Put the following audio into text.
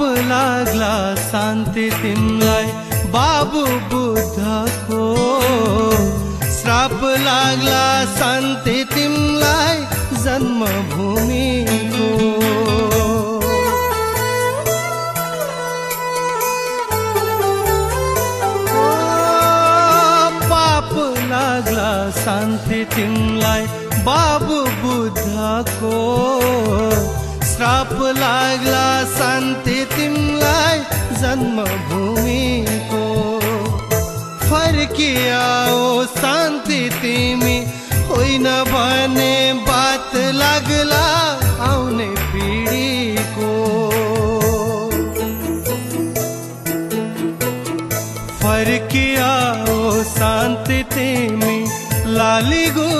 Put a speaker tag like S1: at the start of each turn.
S1: लाग्ला शान्ति तिमलाई बाबु बुद्धको, श्राप लाग्ला शान्ति तिमलाई जन्मभूमिको। पाप लाग्ला शान्ति तिमलाई बाबु बुद्धको, श्राप लाग्ला शान्ति तिमलाई जन्मभूमिको। फर्किआओ शान्ति तिमी होइन भने बात लाग्ला आउने पिढीको। फर्किआओ शान्ति तिमी लाली गो